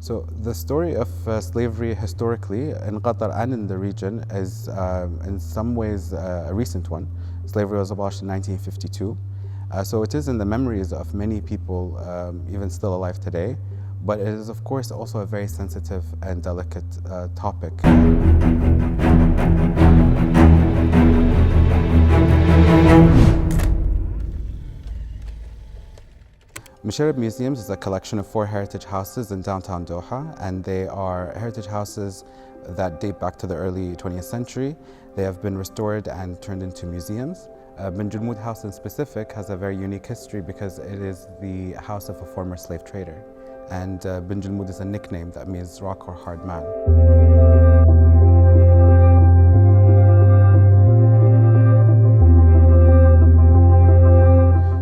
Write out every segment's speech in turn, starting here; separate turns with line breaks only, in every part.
So the story of slavery historically in Qatar and in the region is in some ways a recent one. Slavery was abolished in 1952. So it is in the memories of many people, even still alive today, but it is of course also a very sensitive and delicate topic. Msheireb Museums is a collection of 4 heritage houses in downtown Doha, and they are heritage houses that date back to the early 20th century. They have been restored and turned into museums. Jelmood House in specific has a very unique history because it is the house of a former slave trader. And Jelmood is a nickname that means rock or hard man.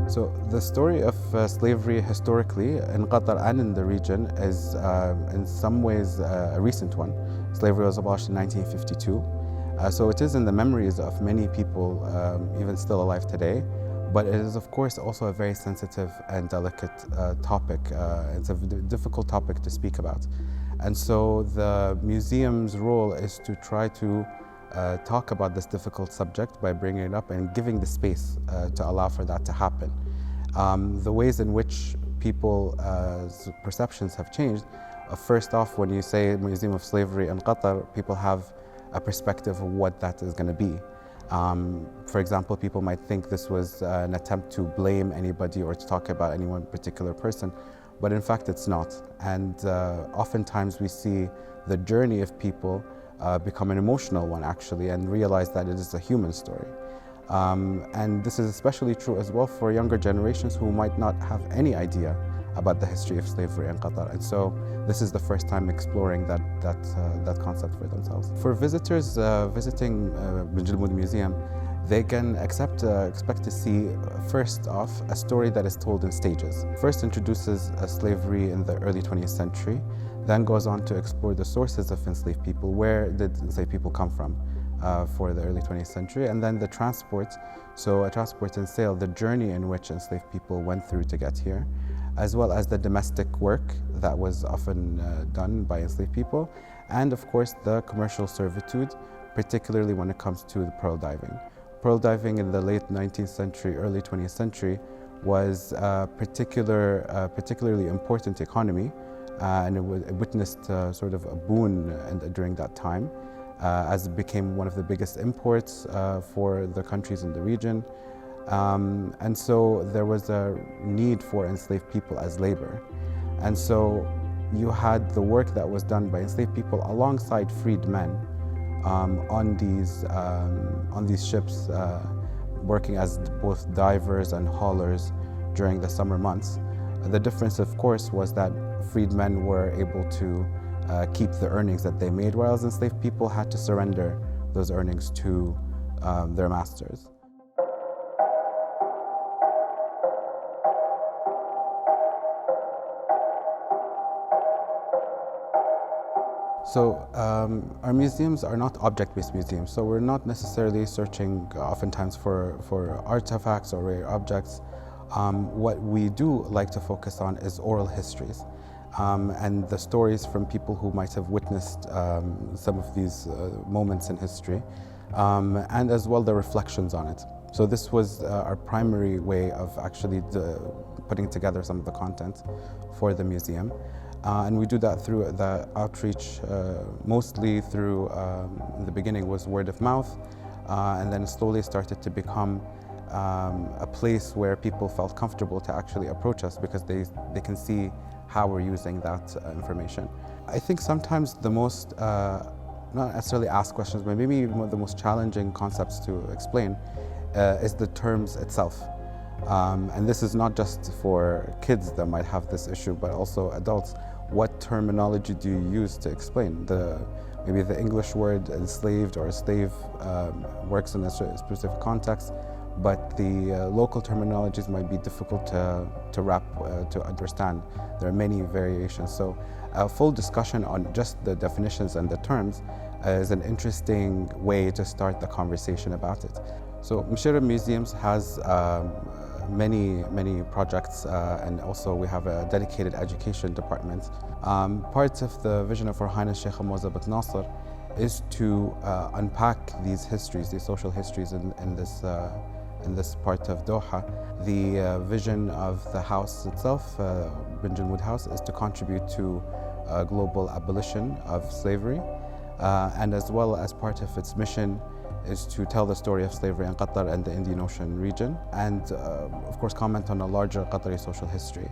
So the story of slavery historically in Qatar and in the region is in some ways a recent one. Slavery was abolished in 1952. So it is in the memories of many people, even still alive today, but it is of course also a very sensitive and delicate topic. It's a difficult topic to speak about. And so the museum's role is to try to talk about this difficult subject by bringing it up and giving the space to allow for that to happen. The ways in which people's perceptions have changed, first off, when you say Museum of Slavery in Qatar, people have a perspective of what that is going to be. For example, people might think this was an attempt to blame anybody or to talk about any one particular person, but in fact it's not. And oftentimes we see the journey of people become an emotional one actually, and realize that it is a human story. And this is especially true as well for younger generations who might not have any idea about the history of slavery in Qatar. And so this is the first time exploring that concept for themselves. For visitors visiting Jelmood Museum, they can expect to see, first off, a story that is told in stages. First introduces slavery in the early 20th century, then goes on to explore the sources of enslaved people. Where did enslaved people come from for the early 20th century? And then the transport, so a transport and sale, the journey in which enslaved people went through to get here, as well as the domestic work that was often done by enslaved people, and of course the commercial servitude, particularly when it comes to the pearl diving. Pearl diving in the late 19th century, early 20th century was a particularly important economy, and it witnessed sort of a boom during that time, as it became one of the biggest imports for the countries in the region. And so there was a need for enslaved people as labor. And so you had the work that was done by enslaved people alongside freed men on these ships, working as both divers and haulers during the summer months. The difference, of course, was that freed men were able to keep the earnings that they made, whereas enslaved people had to surrender those earnings to their masters. So our museums are not object-based museums, so we're not necessarily searching oftentimes for artifacts or rare objects. What we do like to focus on is oral histories and the stories from people who might have witnessed some of these moments in history, and as well the reflections on it. So this was our primary way of actually putting together some of the content for the museum. And we do that through the outreach, mostly through, in the beginning was word of mouth, and then slowly started to become a place where people felt comfortable to actually approach us because they can see how we're using that information. I think sometimes the most, not necessarily asked questions, but maybe one of the most challenging concepts to explain is the terms itself. And this is not just for kids that might have this issue, but also adults. What terminology do you use to explain? Maybe the English word enslaved or slave works in a specific context, but the local terminologies might be difficult to wrap, to understand. There are many variations. So a full discussion on just the definitions and the terms is an interesting way to start the conversation about it. So Msheireb Museums has many projects, and also we have a dedicated education department. Part of the vision of Her Highness Sheikh Moza bin Nasser is to unpack these histories, these social histories in this part of Doha. The vision of the house itself, Jelmood House, is to contribute to global abolition of slavery, and as well as part of its mission is to tell the story of slavery in Qatar and the Indian Ocean region, and of course comment on a larger Qatari social history.